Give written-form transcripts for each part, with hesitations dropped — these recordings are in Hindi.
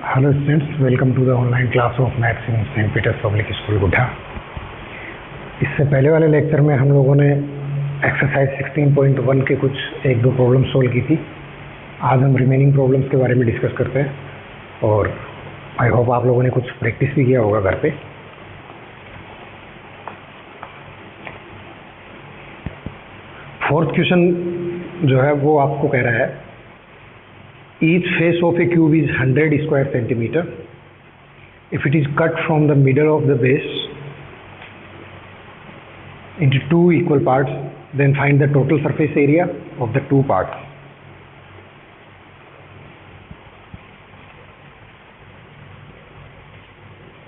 Hello students, welcome to the online class of maths in Saint Peter's public school Gudda. इससे पहले वाले लेक्चर में हम लोगों ने एक्सरसाइज 16.1 के कुछ एक दो प्रॉब्लम सोल्व की थी। आज हम रिमेनिंग प्रॉब्लम्स के बारे में डिस्कस करते हैं और आई होप आप लोगों ने कुछ प्रैक्टिस भी किया होगा घर पे। फोर्थ क्वेश्चन जो है वो आपको कह रहा है each face of a cube is 100 square centimeter. If it is cut from the middle of the base into two equal parts, then find the total surface area of the two parts.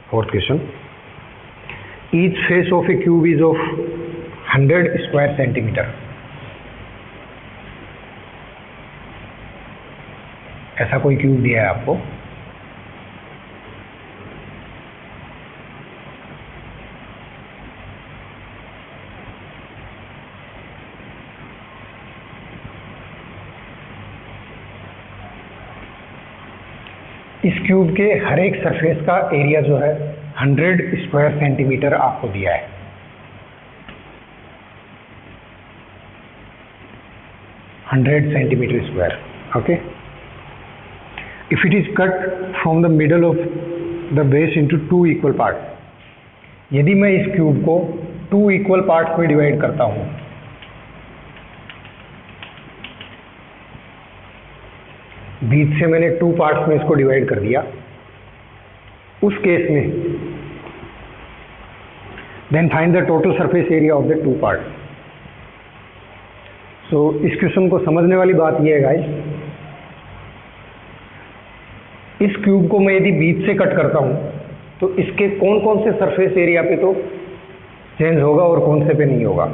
Fourth question. Each face of a cube is of 100 square centimeter. ऐसा कोई क्यूब दिया है आपको। इस क्यूब के हर एक सरफेस का एरिया जो है 100 स्क्वायर सेंटीमीटर आपको दिया है। Hundred centimetre square. Okay. If it is cut from the middle of the base into two equal parts, यदि मैं इस क्यूब को 2 इक्वल पार्ट्स में डिवाइड करता हूं, बीच से मैंने 2 पार्ट्स में इसको डिवाइड कर दिया, उस केस में then find the total surface area of the 2 part. So इस क्वेश्चन को समझने वाली बात यह है गाइस, इस क्यूब को मैं यदि बीच से कट करता हूं तो इसके कौन कौन से सरफेस एरिया पे तो चेंज होगा और कौन से पे नहीं होगा।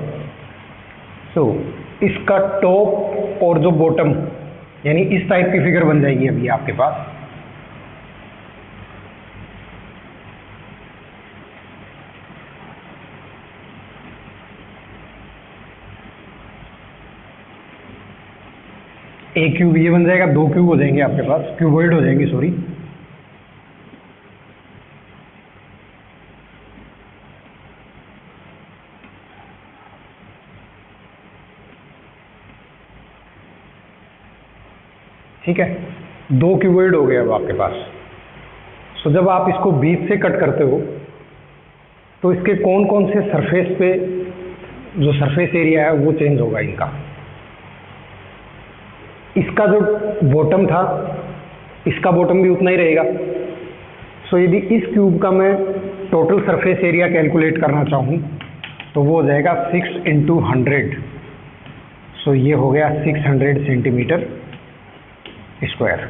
सो इसका टॉप और जो बॉटम, यानी इस टाइप की फिगर बन जाएगी अभी आपके पास। एक क्यूब ये बन जाएगा, 2 क्यूब हो जाएंगे आपके पास, क्यूबॉइड हो जाएंगे, सॉरी। ठीक है, 2 क्यूबॉइड हो गए अब आपके पास। सो जब आप इसको बीच से कट करते हो तो इसके कौन कौन से सरफेस पे जो सरफेस एरिया है वो चेंज होगा इनका। इसका जो बॉटम था, इसका बॉटम भी उतना ही रहेगा। सो यदि इस क्यूब का मैं टोटल सरफेस एरिया कैलकुलेट करना चाहूँ तो वो हो जाएगा 6 × 100। सो ये हो गया 600 सेंटीमीटर स्क्वायर।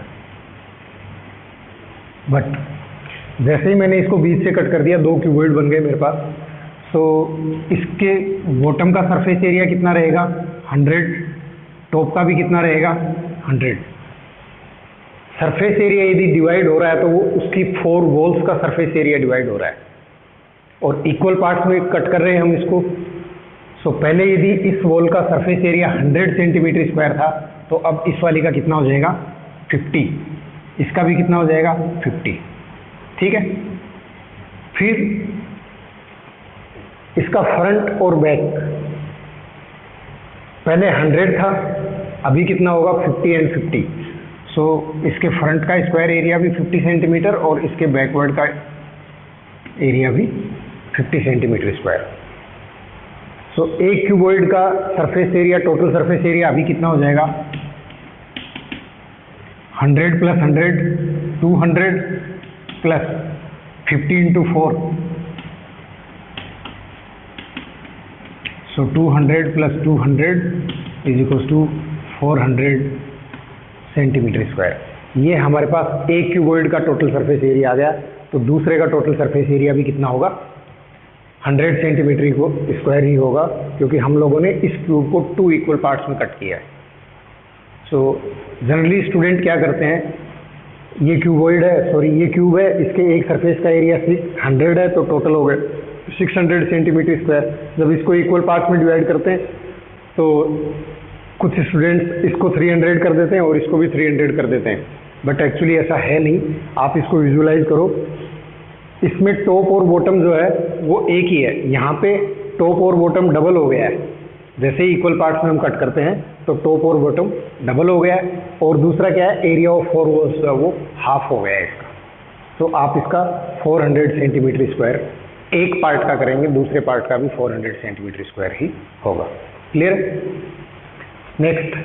बट जैसे ही मैंने इसको बीच से कट कर दिया, 2 क्यूबॉइड बन गए मेरे पास। सो इसके बॉटम का सरफेस एरिया कितना रहेगा, 100। टॉप का भी कितना रहेगा, 100। सरफेस एरिया यदि डिवाइड हो रहा है तो वो उसकी 4 वॉल्स का सरफेस एरिया डिवाइड हो रहा है और इक्वल पार्ट्स में कट कर रहे हैं हम इसको। सो पहले यदि इस वॉल का सरफेस एरिया 100 सेंटीमीटर स्क्वायर था तो अब इस वाली का कितना हो जाएगा, 50। इसका भी कितना हो जाएगा, 50। ठीक है। फिर इसका फ्रंट और बैक, पहले 100 था, अभी कितना होगा, 50 एंड 50। सो इसके फ्रंट का स्क्वायर एरिया भी 50 सेंटीमीटर और इसके बैकवर्ड का एरिया भी 50 सेंटीमीटर स्क्वायर। सो एक क्यूबॉइड का surface area, total surface area अभी कितना हो जाएगा, 100 + 100 200 प्लस 50 × 4। So 200 + 200 = 400 centimetre square. ये हमारे पास एक क्यूबॉइड का टोटल सरफेस एरिया आ गया। तो दूसरे का टोटल सरफेस एरिया भी कितना होगा, 100 सेंटीमीटर स्क्वायर ही होगा, क्योंकि हम लोगों ने इस क्यूब को 2 इक्वल पार्ट्स में कट किया है। सो जनरली स्टूडेंट क्या करते हैं, ये क्यूबॉइड है, सॉरी ये क्यूब है, इसके एक सरफेस का एरिया 100 है तो टोटल हो गए 600 सेंटीमीटर स्क्वायर। जब इसको इक्वल पार्ट्स में डिवाइड करते हैं तो कुछ स्टूडेंट्स इसको 300 कर देते हैं और इसको भी 300 कर देते हैं। बट एक्चुअली ऐसा है नहीं। आप इसको विजुलाइज करो, इसमें टॉप और बॉटम जो है वो एक ही है, यहाँ पे टॉप और बॉटम डबल हो गया है। जैसे ही इक्वल पार्ट्स में हम कट करते हैं तो टॉप और बॉटम डबल हो गया है। और दूसरा क्या है, एरिया ऑफ 4 वॉल्स जो है वो हाफ हो गया है इसका। तो आप इसका 400 सेंटीमीटर स्क्वायर एक पार्ट का करेंगे, दूसरे पार्ट का भी 400 सेंटीमीटर स्क्वायर ही होगा। क्लियर? नेक्स्ट,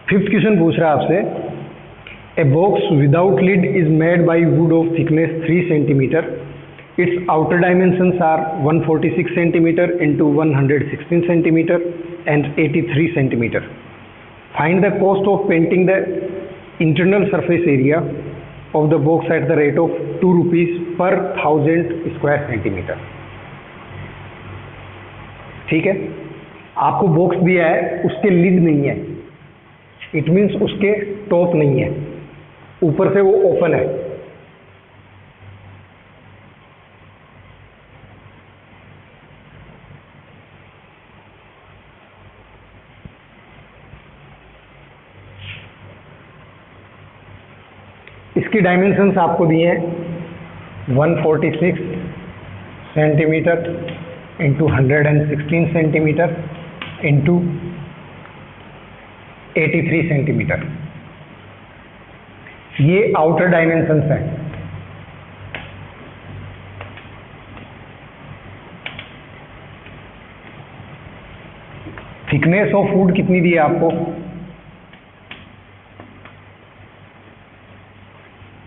फिफ्थ क्वेश्चन पूछ रहा है आपसे, a box without lid is made by wood of thickness 3 centimetre, its outer dimensions are 146 centimetre into 116 centimetre and 83 centimetre. Find the cost of painting the internal surface area of the box at the rate of 2 rupees per 1000 square centimetre. ठीक है, आपको बॉक्स दिया है, उसके लिड नहीं है, इट मीन्स उसके टॉप नहीं है, ऊपर से वो ओपन है। इसकी डायमेंशंस आपको दिए हैं 146 centimetre into 116 centimetre into 83 centimetre. ये आउटर डायमेंशंस हैं। थिकनेस ऑफ वुड कितनी दी है आपको?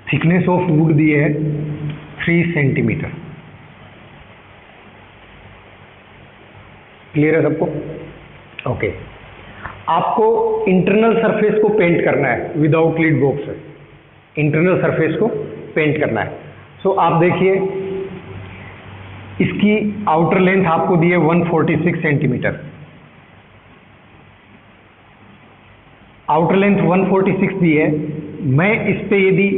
थिकनेस ऑफ वुड दी है 3 सेंटीमीटर। क्लियर है सबको? ओके। आपको इंटरनल सरफेस को पेंट करना है विदाउट लिड बॉक्स है, इंटरनल सरफेस को पेंट करना है। सो आप देखिए, इसकी आउटर लेंथ आपको दी है 146 सेंटीमीटर। आउटर लेंथ 146 दी है। मैं इस पे यदि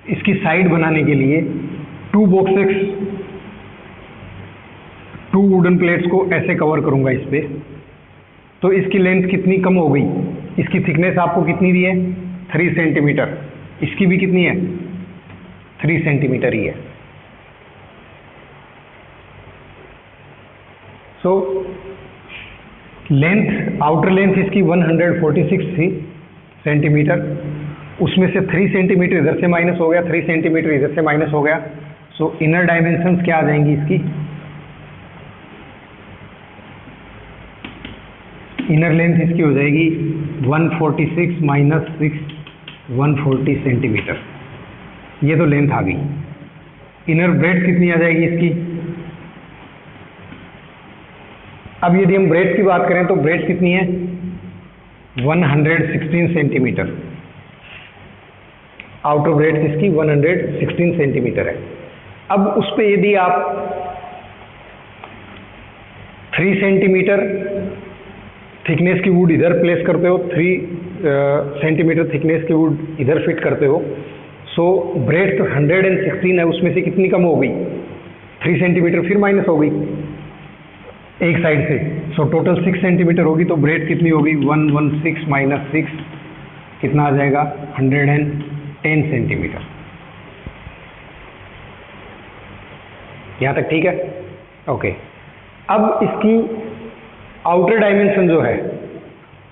इसकी साइड बनाने के लिए 2 बॉक्सेस 2 वुडन प्लेट्स को ऐसे कवर करूंगा इस पे, तो इसकी लेंथ कितनी कम हो गई? इसकी थिकनेस आपको कितनी दी है? 3 सेंटीमीटर। इसकी भी कितनी है? 3 सेंटीमीटर ही है। सो लेंथ, आउटर लेंथ इसकी 146 थी सेंटीमीटर, उसमें से 3 सेंटीमीटर इधर से माइनस हो गया, 3 सेंटीमीटर इधर से माइनस हो गया। सो इनर डायमेंशंस क्या आ जाएंगी इसकी? इनर लेंथ इसकी हो जाएगी 146 माइनस 6, 140 सेंटीमीटर। ये तो लेंथ आ गई। इनर ब्रेड्थ कितनी आ जाएगी इसकी? अब यदि हम ब्रेड्थ की बात करें तो ब्रेड्थ कितनी है? 116 सेंटीमीटर। आउटर ब्रेड्थ इसकी 116 सेंटीमीटर है। अब उस पर यदि आप 3 सेंटीमीटर थिकनेस की वुड इधर प्लेस करते हो, 3 सेंटीमीटर थिकनेस की वुड इधर फिट करते हो, सो ब्रेड्थ 116 है, उसमें से कितनी कम हो गई? 3 सेंटीमीटर फिर माइनस हो गई एक साइड से। सो टोटल 6 सेंटीमीटर होगी, तो ब्रेड्थ कितनी होगी? 116 माइनस 6 कितना आ जाएगा? 110 सेंटीमीटर। यहाँ तक ठीक है? ओके। अब इसकी आउटर डायमेंशन जो है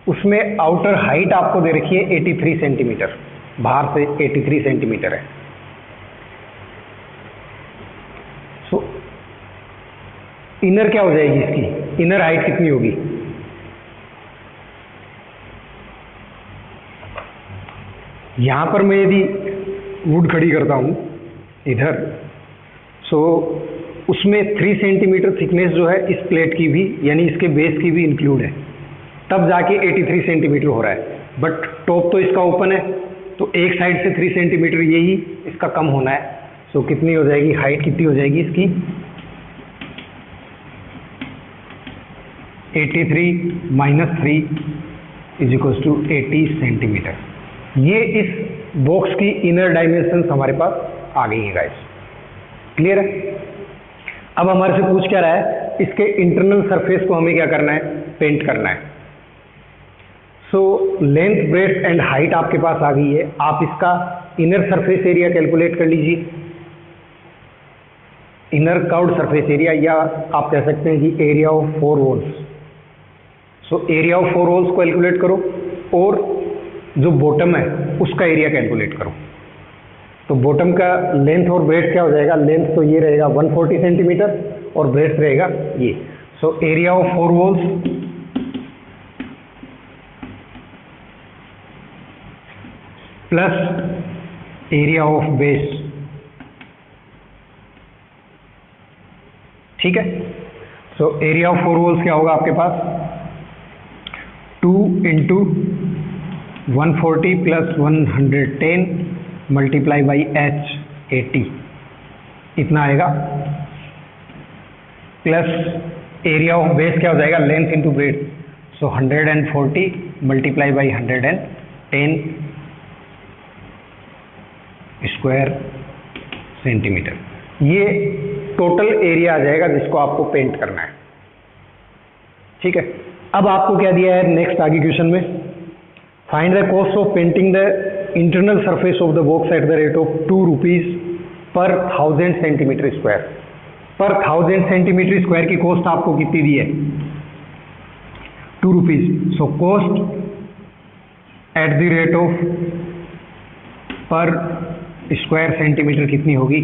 उसमें आउटर हाइट आपको दे रखी है 83 सेंटीमीटर, बाहर से 83 सेंटीमीटर है। सो इनर क्या हो जाएगी इसकी? इनर हाइट कितनी होगी? यहां पर मैं यदि वुड खड़ी करता हूं इधर, सो उसमें 3 सेंटीमीटर थिकनेस जो है इस प्लेट की भी, यानी इसके बेस की भी इंक्लूड है, तब जाके 83 सेंटीमीटर हो रहा है। बट टॉप तो इसका ओपन है, तो एक साइड से 3 सेंटीमीटर यही इसका कम होना है। सो कितनी हो जाएगी हाइट? कितनी हो जाएगी इसकी? 83 minus 3 is equal to 80 centimetre. ये इस बॉक्स की इनर डायमेंशन हमारे पास आ गई है गाइस। क्लियर है? अब हमारे से पूछ क्या रहा है, इसके इंटरनल सरफेस को हमें क्या करना है, पेंट करना है। So length breadth and height आपके पास आ गई है। आप इसका इनर सरफेस एरिया कैलकुलेट कर लीजिए, इनर कर्व्ड सरफेस एरिया, या आप कह सकते हैं कि area of 4 walls. So area of 4 walls को कैलकुलेट करो और जो बॉटम है उसका एरिया कैलकुलेट करो। तो बॉटम का लेंथ और ब्रेड्थ क्या हो जाएगा, लेंथ तो ये रहेगा 140 सेंटीमीटर और ब्रेड्थ रहेगा ये। So area of 4 walls plus area of base, ठीक है। सो एरिया ऑफ 4 वॉल्स क्या होगा आपके पास, 2 into 140 plus 110 multiply by H 80, इतना आएगा। प्लस एरिया ऑफ बेस क्या हो जाएगा, length into breadth, so 140 multiply by 110 square centimetre. ये टोटल एरिया आ जाएगा जिसको आपको पेंट करना है, ठीक है। अब आपको क्या दिया है नेक्स्ट आगे क्वेश्चन में, find the cost of painting the internal surface of the box at the rate of 2 rupees per 1000 centimetre square. पर 1000 सेंटीमीटर स्क्वायर की कॉस्ट आपको कितनी दी है, 2 rupees. So cost at the rate of पर स्क्वायर सेंटीमीटर कितनी होगी,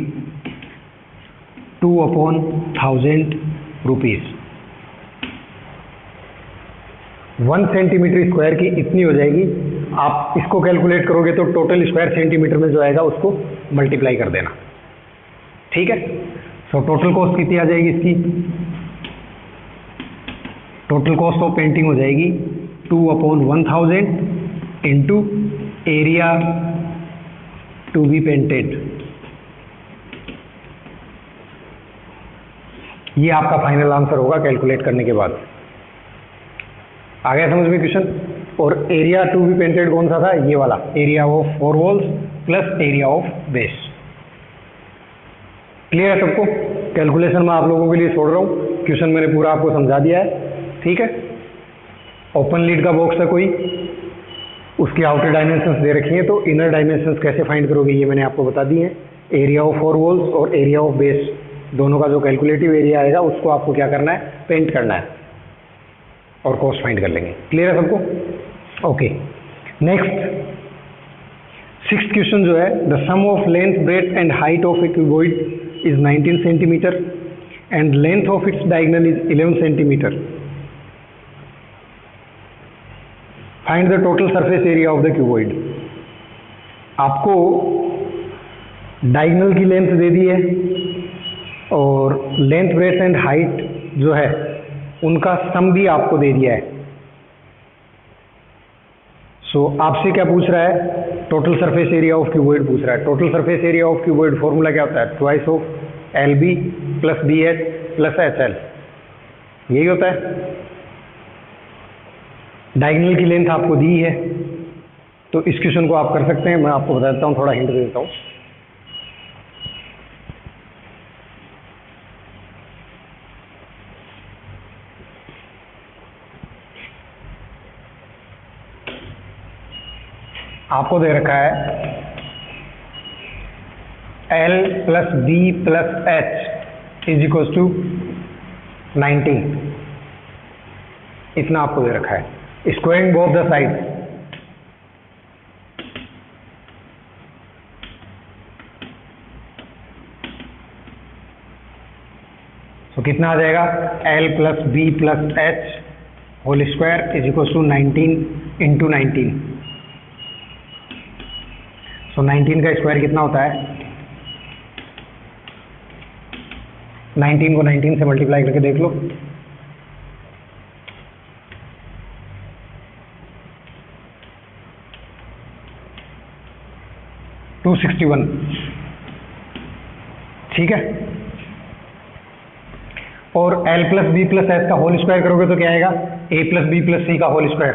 2/1000 रुपीज। 1 सेंटीमीटर स्क्वायर की इतनी हो जाएगी। आप इसको कैलकुलेट करोगे तो टोटल स्क्वायर सेंटीमीटर में जो आएगा उसको मल्टीप्लाई कर देना, ठीक है। सो टोटल कॉस्ट कितनी आ जाएगी इसकी, टोटल कॉस्ट ऑफ पेंटिंग हो जाएगी 2/1000 into area to be painted. ये आपका फाइनल आंसर होगा कैलकुलेट करने के बाद। आ गया समझ में क्वेश्चन। और एरिया टू बी पेंटेड कौन सा था, ये वाला, area of 4 walls plus area of base. Clear है सबको। कैलकुलेशन में आप लोगों के लिए छोड़ रहा हूँ, क्वेश्चन मैंने पूरा आपको समझा दिया है, ठीक है। ओपन लीड का बॉक्स है कोई, उसकी आउटर डायमेंशंस दे रखी हैं, तो इनर डायमेंशंस कैसे फाइंड करोगे ये मैंने आपको बता दी है। एरिया ऑफ 4 वॉल्स और एरिया ऑफ बेस दोनों का जो कैलकुलेटिव एरिया आएगा उसको आपको क्या करना है, पेंट करना है और कॉस्ट फाइंड कर लेंगे। क्लियर है सबको। ओके, नेक्स्ट 6th क्वेश्चन जो है, the sum of length breadth and height of a cuboid is 19 centimetre and length of its diagonal is 11 centimetre. Find the total surface area of the cuboid. आपको डायगोनल की लेंथ दे दी है और लेंथ ब्रेड्थ एंड हाइट जो है उनका सम भी आपको दे दिया है। सो आपसे क्या पूछ रहा है, total surface area of cuboid पूछ रहा है। Total surface area of cuboid formula क्या होता है, twice of LB plus BH plus HL, यही होता है। डायगोनल की लेंथ आपको दी है तो इस क्वेश्चन को आप कर सकते हैं। मैं आपको बता देता हूँ, थोड़ा हिंट दे देता हूँ। आपको दे रखा है L plus B plus H is equal to 19, इतना आपको दे रखा है। स्क्वायरिंग बोथ द साइड, तो कितना आ जाएगा, L plus B plus H whole square is equal to 19 into 19। So 19 का स्क्वायर कितना होता है, 19 को 19 से मल्टीप्लाई करके देख लो, 261, ठीक है। और L plus B plus H का होल स्क्वायर करोगे तो क्या आएगा, A plus B plus C का whole square,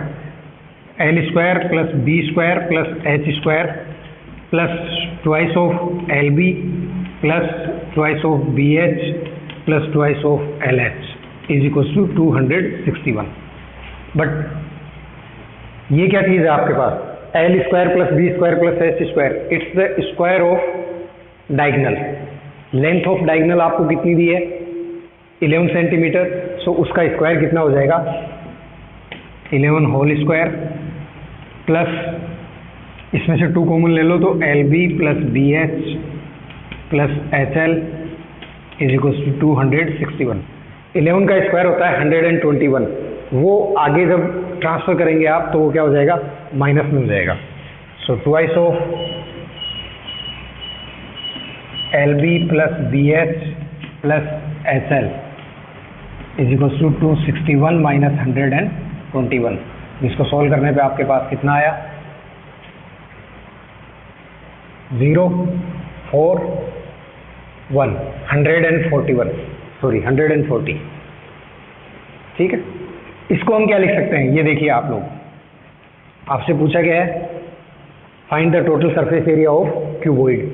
L square plus B square plus H square plus twice of LB प्लस twice of BH plus twice of L H is equal to 261. But ये क्या चीज़ है आपके पास, L square plus B square plus H square, it's the square of diagonal. Length of diagonal आपको कितनी दी है, 11 सेंटीमीटर. सो उसका स्क्वायर कितना हो जाएगा, 11 होल स्क्वायर प्लस इसमें से 2 कॉमन ले लो तो L B plus B H plus H L is equal to 261. 11 का स्क्वायर होता है 121. वो आगे जब ट्रांसफर करेंगे आप तो वो क्या हो जाएगा, माइनस में हो जाएगा. So twice of L B plus B H plus H L is equal to 261 minus 121. जिसको सॉल्व करने पे आपके पास कितना आया, 0 4 1 141, सॉरी 140. ठीक है, इसको हम क्या लिख सकते हैं, ये देखिए आप लोग, आपसे पूछा गया है find the total surface area of cuboid.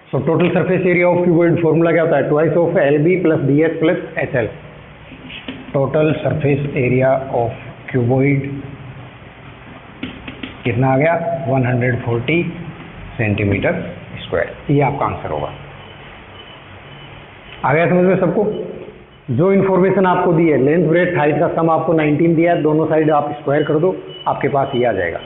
So total surface area of cuboid formula क्या होता है, twice of L B plus D H plus H L. Total surface area of cuboid कितना आ गया, 140 सेंटीमीटर स्क्वायर. ये आपका आंसर होगा. आ गया समझ में सबको. जो इन्फॉर्मेशन आपको दी है, लेंथ ब्रेथ हाइट का सम आपको 19 दिया है, दोनों साइड आप स्क्वायर कर दो, आपके पास ये आ जाएगा.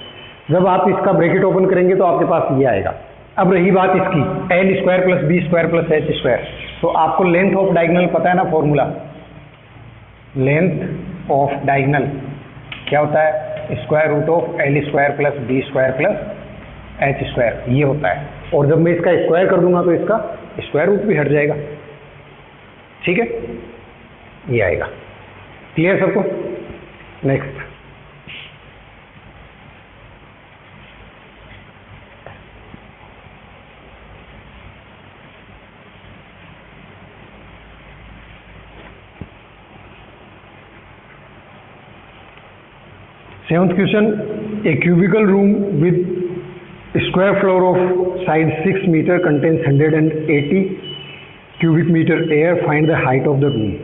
जब आप इसका ब्रैकेट ओपन करेंगे तो आपके पास ये आएगा. अब रही बात इसकी, L square plus B square plus H square. तो आपको लेंथ ऑफ डायगनल पता है ना फॉर्मूला, लेंथ ऑफ डायगनल क्या होता है, square root of L square plus B square plus H square, ये होता है. और जब मैं इसका स्क्वायर कर दूंगा तो इसका स्क्वायर रूट भी हट जाएगा. ठीक है, ये आएगा. क्लियर सबको. Next, seventh question, a cubical room with square floor of side 6 metre contains 180 cubic meter air. Find the height of the room.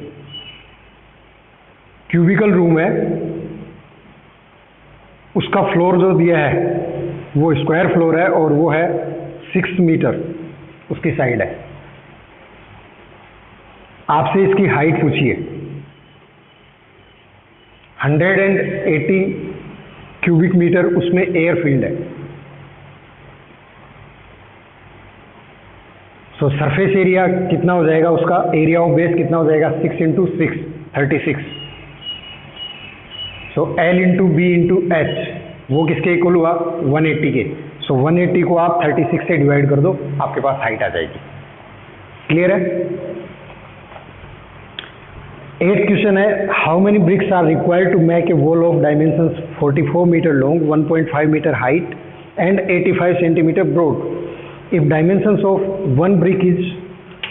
Cubical room है, उसका फ्लोर जो दिया है वो स्क्वायर फ्लोर है और वो है 6 मीटर उसकी साइड है. आपसे इसकी हाइट पूछिए. 180 क्यूबिक मीटर उसमें एयर फील्ड है. तो सरफेस एरिया कितना हो जाएगा, उसका एरिया ऑफ बेस कितना हो जाएगा, 6 into 6 36. So L into B into H वो किसके इक्वल हुआ, 180 के. सो 180 को आप 36 से डिवाइड कर दो, आपके पास हाइट आ जाएगी. क्लियर है. 8th क्वेश्चन है, how many bricks are required to make a wall of dimensions 44 metre long, 1.5 metre height and 85 centimetre broad. If dimensions of one brick is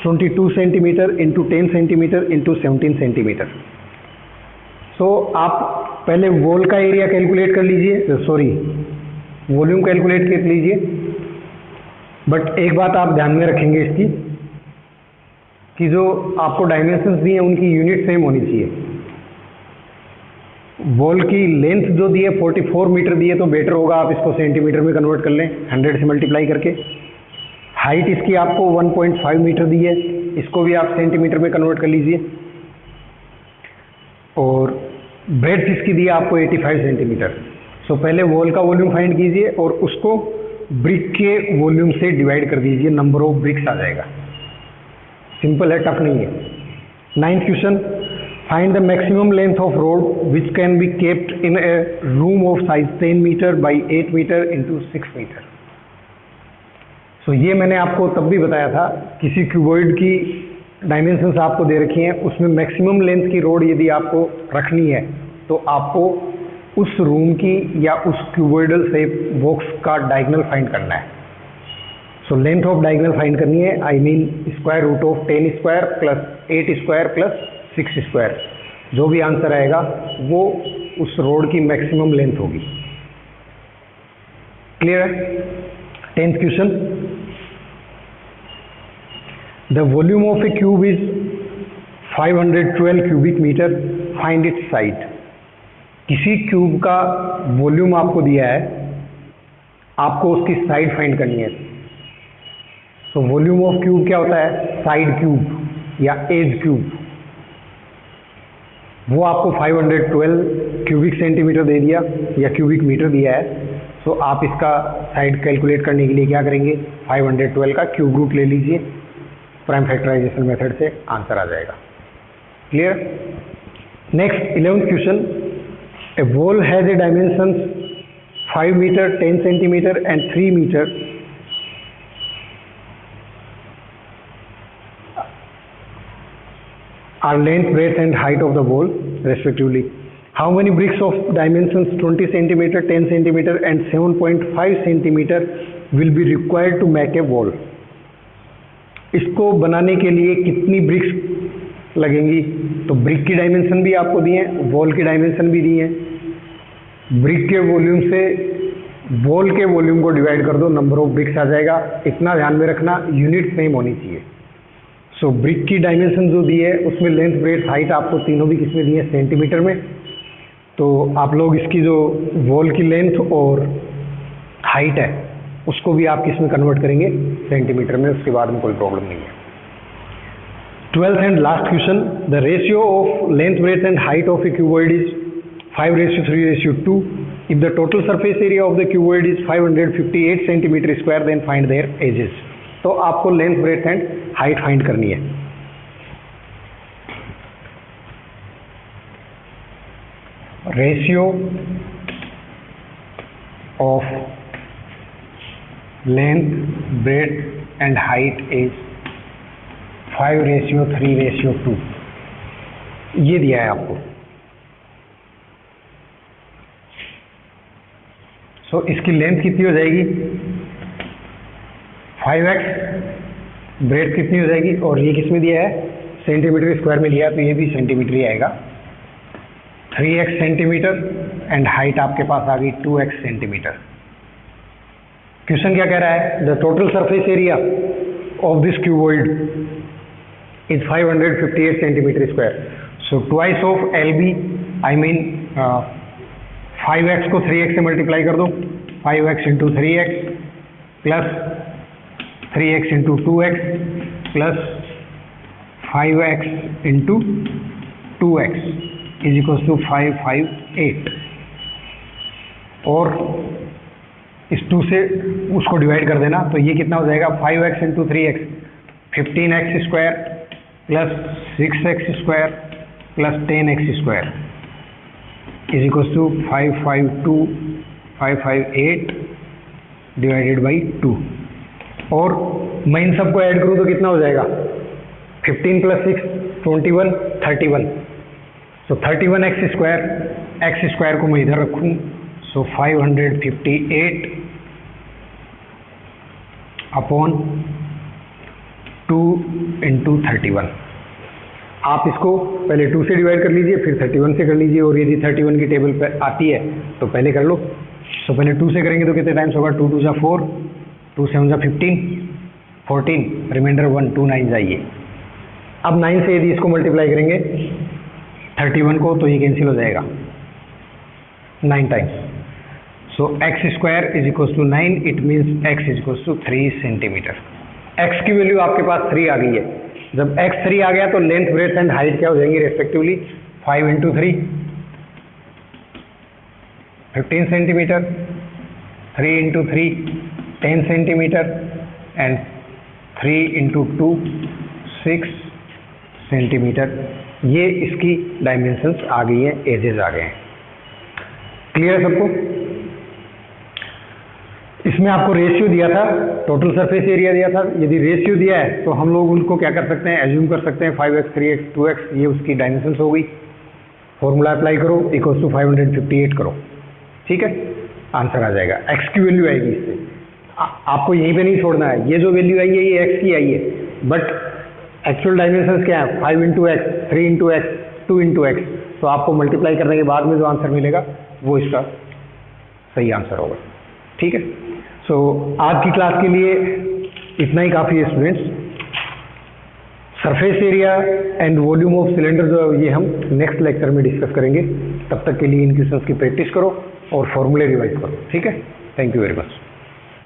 22 centimeter into 10 centimeter into 17 centimeter. So आप पहले वॉल का एरिया कैलकुलेट कर लीजिए, सॉरी वॉल्यूम कैलकुलेट कर लीजिए. बट एक बात आप ध्यान में रखेंगे इसकी, कि जो आपको डायमेंशंस दिए हैं उनकी यूनिट सेम होनी चाहिए. वॉल की लेंथ जो दी है 44 मीटर दी है, तो बेटर होगा आप इसको सेंटीमीटर में कन्वर्ट कर लें 100 से मल्टीप्लाई करके. हाइट इसकी आपको 1.5 मीटर दी है, इसको भी आप सेंटीमीटर में कन्वर्ट कर लीजिए. और ब्रेड्थ इसकी दी है आपको 85 सेंटीमीटर. सो पहले वॉल का वॉल्यूम फाइंड कीजिए और उसको ब्रिक के वॉल्यूम से डिवाइड कर दीजिए, नंबर ऑफ ब्रिक्स आ जाएगा. सिंपल है, टफ नहीं है. 9th question, find the maximum length of rod which can be kept in a room of size 10 metre by 8 metre into 6 metre. So ये मैंने आपको तब भी बताया था, किसी क्यूबॉइड की डायमेंशंस आपको दे रखी हैं, उसमें मैक्सिमम लेंथ की रोड यदि आपको रखनी है तो आपको उस रूम की या उस क्यूबॉइडल शेप बॉक्स का डायगोनल फाइंड करना है. So length of diagonal find करनी है, I mean square root of 10 square plus 8 square plus 6 square. जो भी आंसर आएगा वो उस रोड की मैक्सिमम लेंथ होगी. क्लियर है. 10th question, the volume of a cube is 512 cubic metre, find its side. किसी क्यूब का वॉल्यूम आपको दिया है, आपको उसकी साइड फाइंड करनी है। तो वॉल्यूम ऑफ क्यूब क्या होता है? साइड क्यूब या एज क्यूब। वो आपको 512 क्यूबिक सेंटीमीटर दे दिया या क्यूबिक मीटर दिया है। तो आप इसका साइड कैलकुलेट करने के लिए क्या करेंगे? 512 का क्यूब रूट ले लीजिए, प्राइम फैक्टराइजेशन मेथड से आंसर आ जाएगा। Clear? Next 11th question, a wall has a dimension 5 metre, 10 centimetre and 3 metre are length, breadth and height of the wall respectively. How many bricks of dimensions 20 centimeter, 10 centimeter and 7.5 centimeter will be required to make a wall? इसको बनाने के लिए कितनी ब्रिक्स लगेंगी? तो ब्रिक की डायमेंशन भी आपको दी है, वॉल की डायमेंशन भी दी है। ब्रिक के वॉल्यूम से वॉल के वॉल्यूम को डिवाइड कर दो, नंबर ऑफ ब्रिक्स आ जाएगा। इतना ध्यान में रखना, यूनिट सेम होनी चाहिए। सो ब्रिक की डायमेंशन जो दी है उसमें लेंथ, ब्रेड्थ, हाइट आपको तीनों भी किसमें दी है? सेंटीमीटर में। तो आप लोग इसकी जो वॉल की लेंथ और हाइट है उसको भी आप किस में कन्वर्ट करेंगे? सेंटीमीटर में। उसके बाद में कोई प्रॉब्लम नहीं है। 12th and last question, the ratio of length, breadth and height of a cuboid is 5:3:2। If the total surface area of the cuboid is 558 centimetre square, then find their edges. तो आपको length, breadth and height find करनी है। Ratio of length, breadth and height is 5:3:2। ये दिया है आपको। सो इसकी लेंथ कितनी हो जाएगी? 5x। ब्रेड कितनी हो जाएगी? और ये किस में दिया है? सेंटीमीटर स्क्वायर में लिया है, तो ये भी सेंटीमीटर ही आएगा। 3x सेंटीमीटर एंड हाइट आपके पास आ गई 2x सेंटीमीटर। क्वेश्चन क्या कह रहा है? The total surface area of this cuboid is 558 centimetre square. So twice of LB, I mean 5x को 3x से मल्टीप्लाई कर दो, 5x into 3x plus 3x into 2x plus 5x into 2x is equal to 558। और इस 2 से उसको डिवाइड कर देना, तो ये कितना हो जाएगा? 5x into 3x 15x square plus 6x square plus 10x square is equal to 558 divided by 2। और मैं इन सबको ऐड करूँ तो कितना हो जाएगा? 15 प्लस 6 21, 31। सो 31x स्क्वायर, x स्क्वायर को मैं इधर रखूँ, सो 558 अपॉन 2 इंटू 31। आप इसको पहले 2 से डिवाइड कर लीजिए, फिर 31 से कर लीजिए, और यदि 31 की टेबल पर आती है तो पहले कर लो। सो पहले 2 से करेंगे तो कितने टाइम्स होगा? 2 2 जा 4, 2 7 जा 15, 14, रिमाइंडर 1, 2 9 जाइए। अब 9 से यदि इसको मल्टीप्लाई करेंगे 31 को, तो ये कैंसिल हो जाएगा 9 times. So X square is equal to 9, it means X is equal to 3 centimetre. X की वैल्यू आपके पास 3 आ गई है। जब x 3 आ गया तो लेंथ, ब्रेड्थ एंड हाइट क्या हो जाएंगी respectively? 5 into 3 15 centimetre, 3 into 3 10 centimetre and 3 into 2 6 centimetre. ये इसकी डायमेंशंस आ गई हैं, एजेस आ गए हैं। क्लियर है सबको? इसमें आपको रेशियो दिया था, टोटल सरफेस एरिया दिया था। यदि रेशियो दिया है तो हम लोग उनको क्या कर सकते हैं? एज्यूम कर सकते हैं 5x 3x 2x, ये उसकी डायमेंशंस हो गई। फॉर्मूला अप्लाई करो, इक्वल्स टू 558 करो, ठीक है, आंसर आ जाएगा। x की वैल्यू आएगी इससे। आपको यहीं पे नहीं छोड़ना है, ये जो वैल्यू आई है ये x की आई है, बट एक्चुअल डायमेंशंस क्या है? 5 into x, 3 into x, 2 into x. तो आपको मल्टीप्लाई करने के बाद में जो आंसर मिलेगा वो इसका सही आंसर होगा, ठीक है। सो आज की क्लास के लिए इतना ही काफ़ी है students. Surface area and volume of cylinder जो है ये हम नेक्स्ट लेक्चर में डिस्कस करेंगे। तब तक के लिए इन क्वेश्चंस की प्रैक्टिस करो और फॉर्मूले रिवाइज करो, ठीक है। Thank you very much.